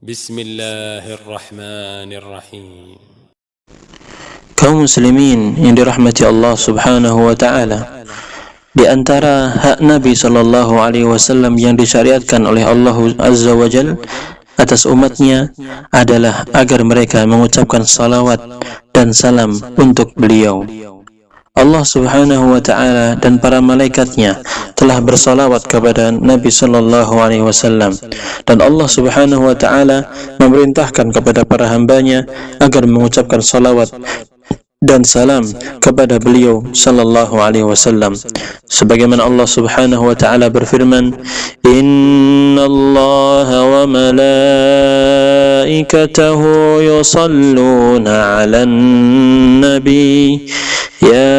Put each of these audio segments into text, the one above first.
Bismillahirrahmanirrahim. Kaum muslimin yang dirahmati Allah Subhanahu wa taala, di antara hak Nabi sallallahu alaihi wasallam yang disyariatkan oleh Allah Azza wa Jalla atas umatnya adalah agar mereka mengucapkan salawat dan salam untuk beliau. Allah Subhanahu wa taala dan para malaikatnya telah bersalawat kepada Nabi sallallahu alaihi wasallam, dan Allah Subhanahu wa taala memerintahkan kepada para hambanya agar mengucapkan salawat dan salam kepada beliau sallallahu alaihi wasallam, sebagaimana Allah Subhanahu wa taala berfirman, innallaha wa malaikatahu yusalluna 'alan nabi ya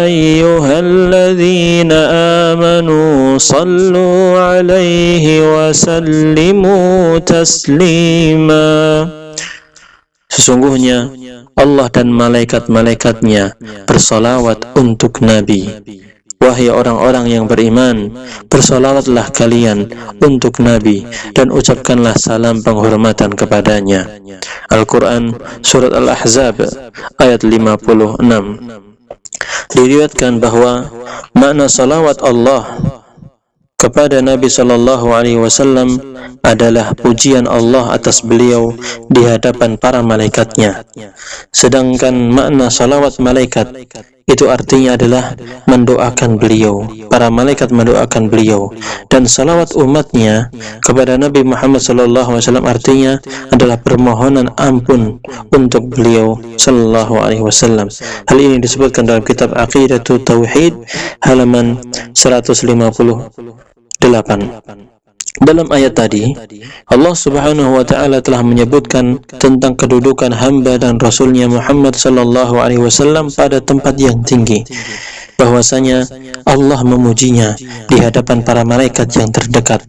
ayyuhalladzina amanu sallu 'alaihi wa sallimu taslima. Sesungguhnya Allah dan malaikat-malaikatnya bersalawat untuk Nabi. Wahai orang-orang yang beriman, bersalawatlah kalian untuk Nabi dan ucapkanlah salam penghormatan kepadanya. Al-Quran Surat Al-Ahzab ayat 56. Diriwayatkan bahwa makna salawat Allah kepada Nabi sallallahu alaihi wasallam adalah pujian Allah atas beliau di hadapan para malaikatnya. Sedangkan makna salawat malaikat itu artinya adalah mendoakan beliau. Para malaikat mendoakan beliau, dan salawat umatnya kepada Nabi Muhammad sallallahu alaihi wasallam artinya adalah permohonan ampun untuk beliau sallallahu alaihi wasallam. Hal ini disebutkan dalam kitab Aqidatut Tauhid halaman 158. Dalam ayat tadi, Allah Subhanahu wa taala telah menyebutkan tentang kedudukan hamba dan rasulnya Muhammad sallallahu alaihi wasallam pada tempat yang tinggi, bahwasanya Allah memujinya di hadapan para malaikat yang terdekat,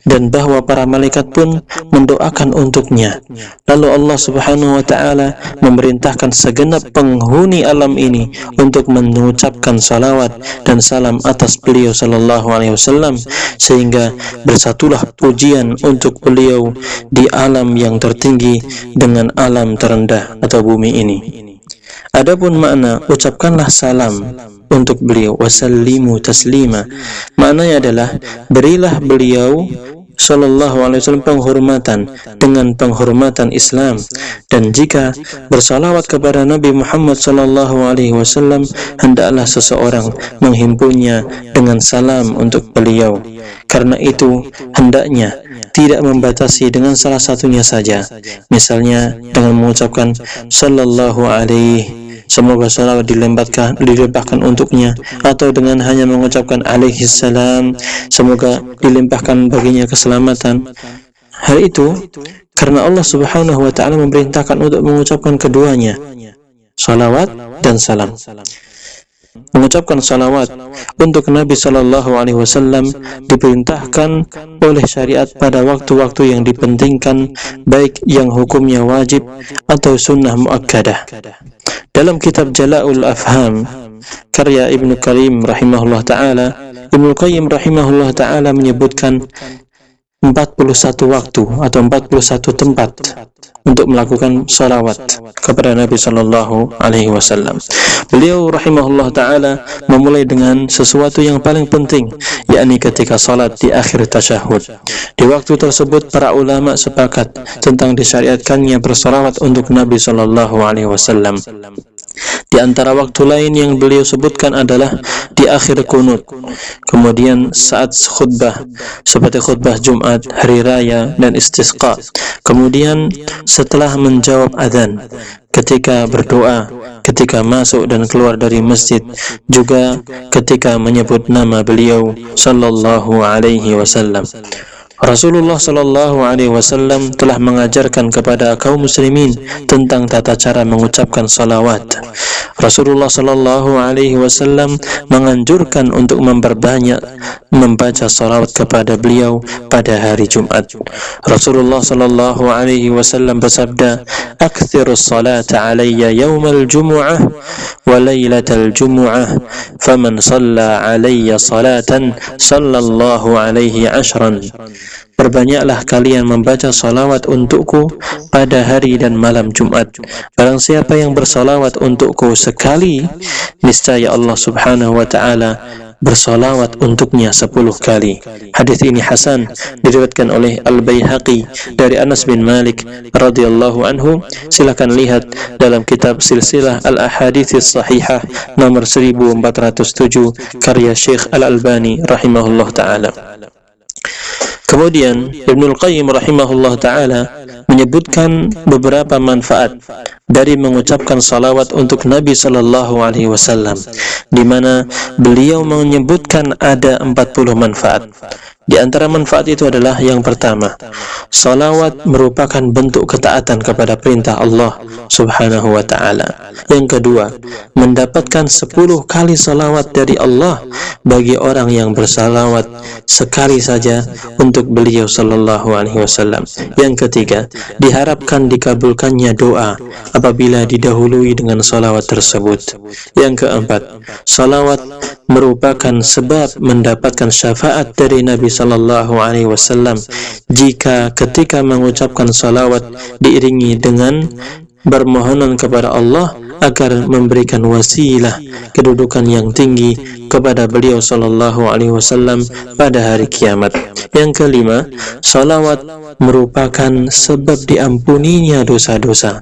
dan bahwa para malaikat pun mendoakan untuknya. Lalu Allah Subhanahu wa taala memerintahkan segenap penghuni alam ini untuk mengucapkan salawat dan salam atas beliau sallallahu alaihi wasallam, sehingga bersatulah pujian untuk beliau di alam yang tertinggi dengan alam terendah atau bumi ini. Adapun makna ucapkanlah salam untuk beliau, wasallimu taslima, maknanya adalah berilah beliau sallallahu alaihi wasallam penghormatan dengan penghormatan Islam, dan jika bersalawat kepada Nabi Muhammad sallallahu alaihi wasallam hendaklah seseorang menghimpunnya dengan salam untuk beliau. Karena itu hendaknya tidak membatasi dengan salah satunya saja, misalnya dengan mengucapkan sallallahu alaihi, semoga salawat dilimpahkan untuknya, atau dengan hanya mengucapkan alaihi salam, semoga dilimpahkan baginya keselamatan. Hal itu karena Allah Subhanahu wa taala memerintahkan untuk mengucapkan keduanya, salawat dan salam. Mengucapkan salawat untuk Nabi sallallahu alaihi wasallam diperintahkan oleh syariat pada waktu-waktu yang dipentingkan, baik yang hukumnya wajib atau sunnah muakkadah. Dalam kitab Jala'ul Afham karya Ibnu Qayyim rahimahullah taala menyebutkan 41 waktu atau 41 tempat untuk melakukan salawat kepada Nabi sallallahu alaihi wasallam. Beliau rahimahullah taala memulai dengan sesuatu yang paling penting, yakni ketika salat di akhir tasyahud. Di waktu tersebut para ulama sepakat tentang disyariatkannya bersalawat untuk Nabi sallallahu alaihi wasallam. Di antara waktu lain yang beliau sebutkan adalah di akhir kunut, kemudian saat khutbah seperti khutbah Jumat, hari raya, dan istisqa, kemudian setelah menjawab adzan, ketika berdoa, ketika masuk dan keluar dari masjid, juga ketika menyebut nama beliau sallallahu alaihi wasallam. Rasulullah sallallahu alaihi wasallam telah mengajarkan kepada kaum muslimin tentang tata cara mengucapkan salawat. Rasulullah sallallahu alaihi wasallam menganjurkan untuk memperbanyak membaca salawat kepada beliau pada hari Jumat. Rasulullah sallallahu alaihi wasallam bersabda, "Aktsirus salata alayya yaumal jumu'ah wa lailatal jumu'ah, faman shalla alayya salatan sallallahu alaihi ashran." Perbanyaklah kalian membaca salawat untukku pada hari dan malam Jumat. Barang siapa yang bersalawat untukku sekali, niscaya Allah Subhanahu wa ta'ala bersalawat untuknya 10 kali. Hadis ini hasan, diriwayatkan oleh Al-Baihaqi dari Anas bin Malik radhiyallahu anhu. Silakan lihat dalam kitab Silsilah Al-Ahadits Shahihah nomor 1407 karya Syekh Al-Albani rahimahullah ta'ala. Kemudian Ibnul Qayyim rahimahullah ta'ala menyebutkan beberapa manfaat dari mengucapkan salawat untuk Nabi sallallahu alaihi wasallam, di mana beliau menyebutkan ada 40 manfaat. Di antara manfaat itu adalah yang pertama, salawat merupakan bentuk ketaatan kepada perintah Allah Subhanahu wa ta'ala. Yang kedua, mendapatkan 10 kali salawat dari Allah bagi orang yang bersalawat sekali saja untuk beliau sallallahu alaihi wasallam. Yang ketiga, diharapkan dikabulkannya doa apabila didahului dengan salawat tersebut. Yang keempat, salawat merupakan sebab mendapatkan syafaat dari Nabi sallallahu alaihi wasallam jika ketika mengucapkan salawat diiringi dengan bermohonan kepada Allah agar memberikan wasilah kedudukan yang tinggi kepada beliau sallallahu alaihi wasallam pada hari kiamat. Yang kelima, salawat merupakan sebab diampuninya dosa-dosa.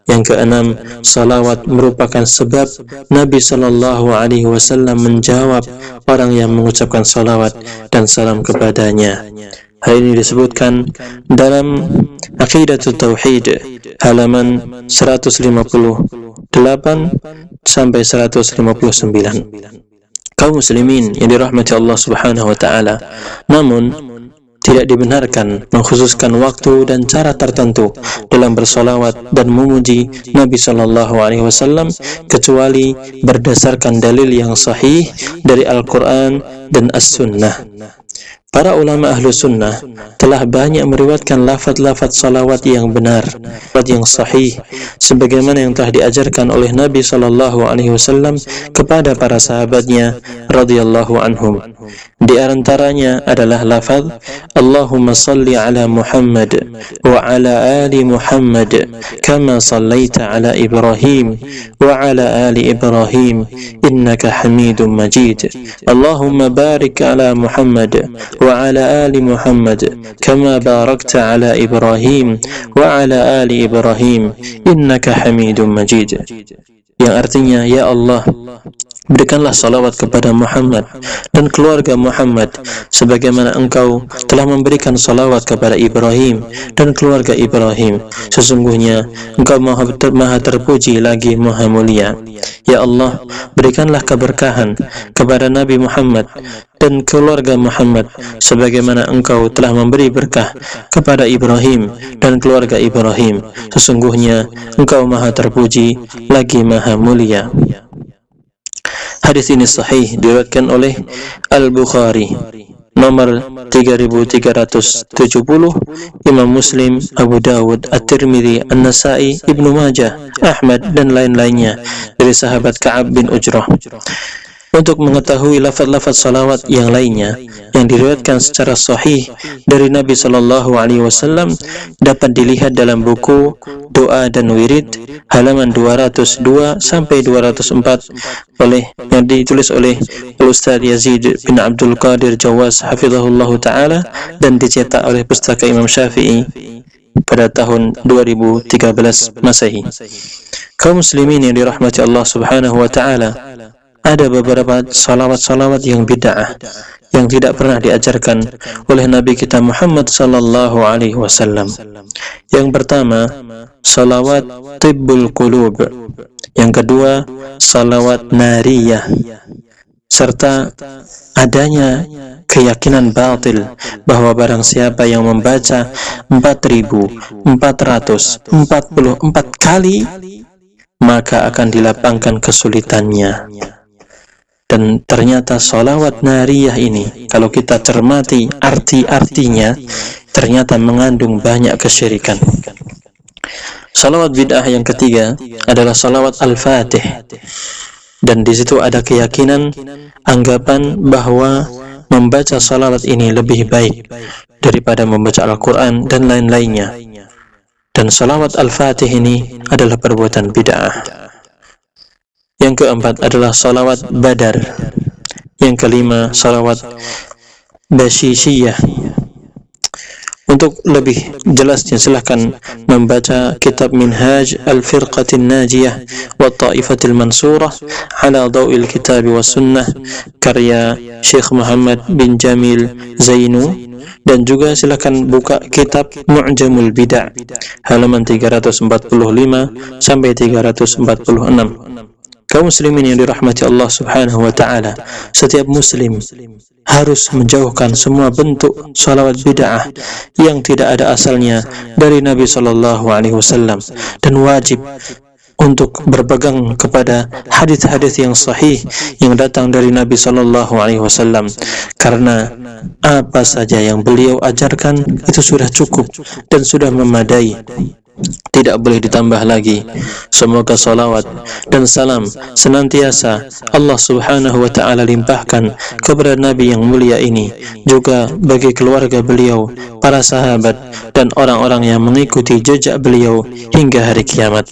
Yang keenam, salawat merupakan sebab Nabi sallallahu alaihi wasallam menjawab orang yang mengucapkan salawat dan salam kepadanya. Hal ini disebutkan dalam Aqidatut Tauhid halaman 158 sampai 159. Kaum muslimin yang dirahmati Allah Subhanahu wa ta'ala, namun tidak dibenarkan mengkhususkan waktu dan cara tertentu dalam bersolawat dan memuji Nabi sallallahu alaihi wasallam kecuali berdasarkan dalil yang sahih dari Al-Quran dan As-Sunnah. Para ulama ahlu sunnah telah banyak meriwayatkan lafaz-lafaz salawat yang benar, yang sahih, sebagaimana yang telah diajarkan oleh Nabi sallallahu alaihi wasallam kepada para sahabatnya radhiyallahu anhum. Di antaranya adalah lafaz Allahumma salli ala Muhammad wa ala ali Muhammad kama sallaita ala Ibrahim wa ala ali Ibrahim innaka Hamidum Majid. Allahumma barik ala Muhammad wa ala ali Muhammad kama barakta ala Ibrahim wa ala ali Ibrahim innaka Hamidum Majid. Yang artinya, ya Allah, berikanlah salawat kepada Muhammad dan keluarga Muhammad sebagaimana engkau telah memberikan salawat kepada Ibrahim dan keluarga Ibrahim. Sesungguhnya engkau maha terpuji lagi maha mulia. Ya Allah, berikanlah keberkahan kepada Nabi Muhammad dan keluarga Muhammad sebagaimana engkau telah memberi berkah kepada Ibrahim dan keluarga Ibrahim. Sesungguhnya engkau maha terpuji lagi maha mulia. Hadis ini sahih diriwayatkan oleh Al-Bukhari nomor 3370, Imam Muslim, Abu Dawud, At-Tirmidzi, An-Nasa'i, Ibnu Majah, Ahmad dan lain-lainnya dari sahabat Ka'ab bin Ujrah. Untuk mengetahui lafaz-lafaz salawat yang lainnya yang diriwayatkan secara sahih dari Nabi sallallahu alaihi wasallam dapat dilihat dalam buku Doa dan Wirid halaman 202 sampai 204 yang ditulis oleh Ustaz Yazid bin Abdul Qadir Jawaz hafizahullah taala dan dicetak oleh Pustaka Imam Syafi'i pada tahun 2013 Masehi. Kaum muslimin yang dirahmati Allah Subhanahu wa taala, ada beberapa salawat-salawat yang bid'ah yang tidak pernah diajarkan oleh Nabi kita Muhammad sallallahu alaihi wasallam. Yang pertama, salawat tibbul qulub. Yang kedua, salawat nariyah. Serta adanya keyakinan batil bahwa barang siapa yang membaca 4.444 kali maka akan dilapangkan kesulitannya. Dan ternyata salawat nariyah ini, kalau kita cermati arti-artinya, ternyata mengandung banyak kesyirikan. Salawat bid'ah yang ketiga adalah salawat al-fatih. Dan di situ ada keyakinan, anggapan bahwa membaca salawat ini lebih baik daripada membaca Al-Quran dan lain-lainnya. Dan salawat Al-Fatih ini adalah perbuatan bid'ah. Yang keempat adalah salawat Badar. Yang kelima, salawat Bashishiyah. Untuk lebih jelasnya silahkan membaca kitab Minhaj Al-Firqatin Najiyah wa Ta'ifatil Mansurah ala Daw'il Kitab wa Sunnah karya Syekh Muhammad bin Jamil Zainu, dan juga silahkan buka kitab Mu'jamul Bid'ah halaman 345 sampai 346. Kaum muslimin yang dirahmati Allah Subhanahu wa ta'ala, setiap muslim harus menjauhkan semua bentuk salawat bid'ah yang tidak ada asalnya dari Nabi sallallahu alaihi wasallam, dan wajib untuk berpegang kepada hadis-hadis yang sahih yang datang dari Nabi sallallahu alaihi wasallam, karena apa saja yang beliau ajarkan itu sudah cukup dan sudah memadai, tidak boleh ditambah lagi. Semoga salawat dan salam senantiasa Allah Subhanahu wa ta'ala limpahkan kepada Nabi yang mulia ini, juga bagi keluarga beliau, para sahabat, dan orang-orang yang mengikuti jejak beliau hingga hari kiamat.